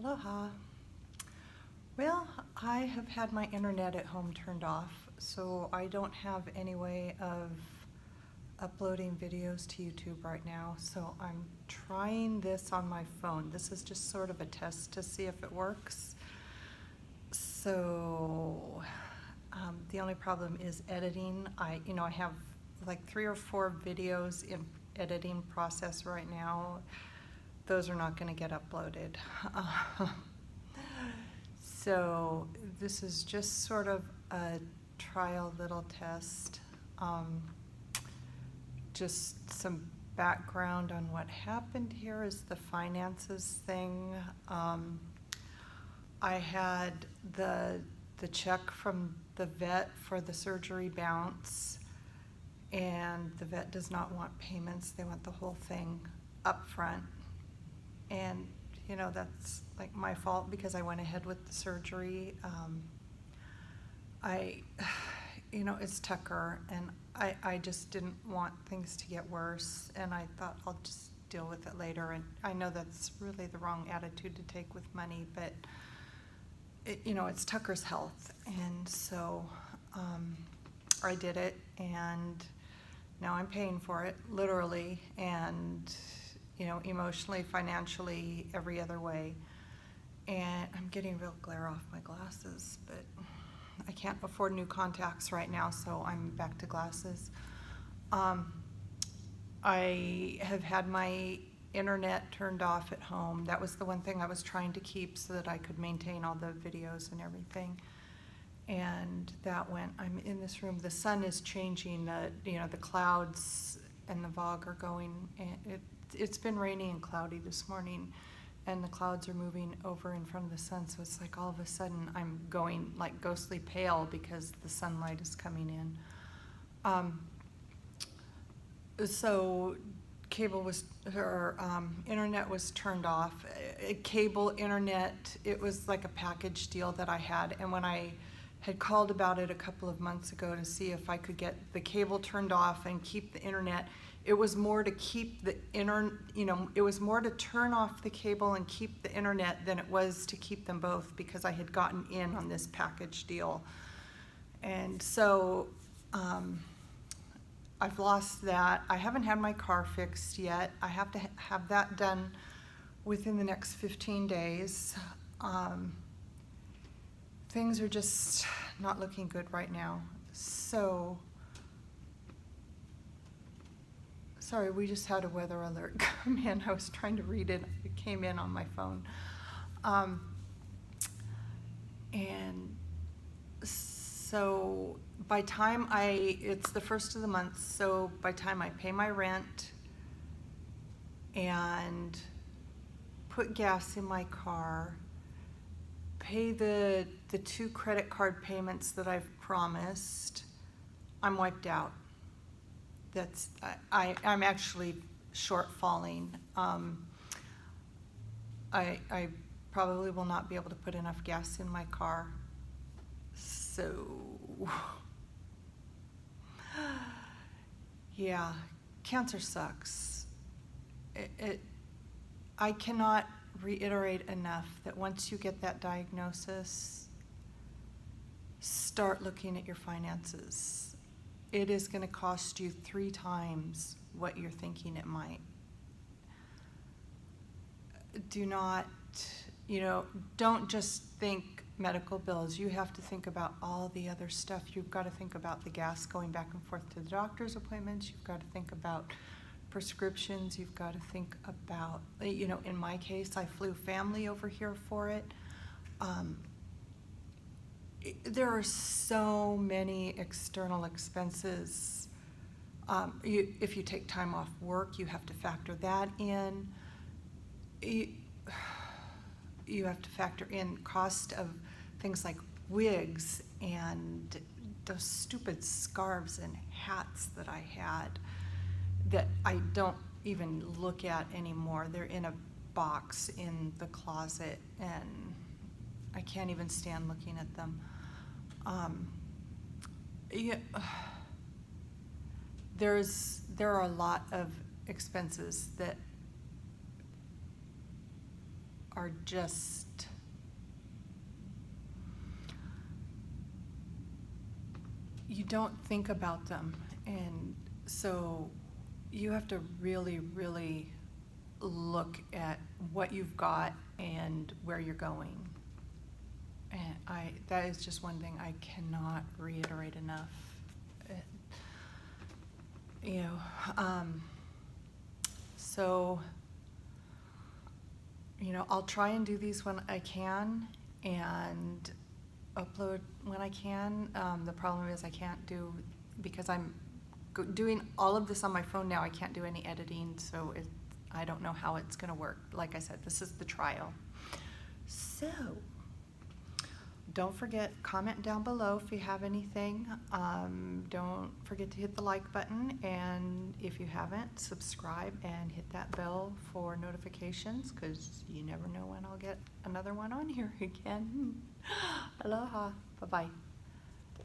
Aloha. Well, I have had my internet at home turned off, so I don't have any way of uploading videos to YouTube right now. So I'm trying this on my phone. This is just sort of a test to see if it works. So the only problem is editing. I have like 3 or 4 videos in editing process right now. Those are not going to get uploaded. So this is just sort of a trial little test. Just some background on what happened here is the finances thing. I had the check from the vet for the surgery bounce, and the vet does not want payments. They want the whole thing up front. And that's like my fault because I went ahead with the surgery. It's Tucker, and I just didn't want things to get worse, and I thought I'll just deal with it later. And I know that's really the wrong attitude to take with money, but it's Tucker's health, and so I did it, and now I'm paying for it, literally, and emotionally, financially, every other way. And I'm getting real glare off my glasses, but I can't afford new contacts right now, so I'm back to glasses. I have had my internet turned off at home. That was the one thing I was trying to keep so that I could maintain all the videos and everything. And that went, I'm in this room, the sun is changing, the clouds and the fog are going, and it's been rainy and cloudy this morning, and the clouds are moving over in front of the sun, so it's like all of a sudden I'm going like ghostly pale because the sunlight is coming in. So internet was turned off. Cable internet, it was like a package deal that I had, and when I had called about it a couple of months ago to see if I could get the cable turned off and keep the internet, it was more to keep the it was more to turn off the cable and keep the internet than it was to keep them both, because I had gotten in on this package deal. And so I've lost that. I haven't had my car fixed yet. I have to have that done within the next 15 days. Things are just not looking good right now. So, sorry, we just had a weather alert come in. I was trying to read it. It came in on my phone. And so by time it's the first of the month, so by time I pay my rent and put gas in my car, pay the 2 credit card payments that I've promised, I'm wiped out. I'm actually shortfalling. I probably will not be able to put enough gas in my car. So, yeah, cancer sucks. I cannot reiterate enough that once you get that diagnosis, start looking at your finances. It is going to cost you 3 times what you're thinking it might. Do not, don't just think medical bills. You have to think about all the other stuff. You've got to think about the gas going back and forth to the doctor's appointments. You've got to think about prescriptions. You've got to think about, in my case, I flew family over here for it. There are so many external expenses. If you take time off work, you have to factor that in. You have to factor in cost of things like wigs and those stupid scarves and hats that I had that I don't even look at anymore. They're in a box in the closet, and I can't even stand looking at them. There are a lot of expenses that are just, you don't think about them. And so you have to really, really look at what you've got and where you're going. And that is just one thing I cannot reiterate enough. You know, so, you know, I'll try and do these when I can and upload when I can. The problem is I can't do, because I'm doing all of this on my phone now, I can't do any editing, so I don't know how it's gonna work. Like I said, this is the trial. So, don't forget, comment down below if you have anything. Don't forget to hit the like button, and if you haven't, subscribe and hit that bell for notifications, because you never know when I'll get another one on here again. Aloha. Bye-bye.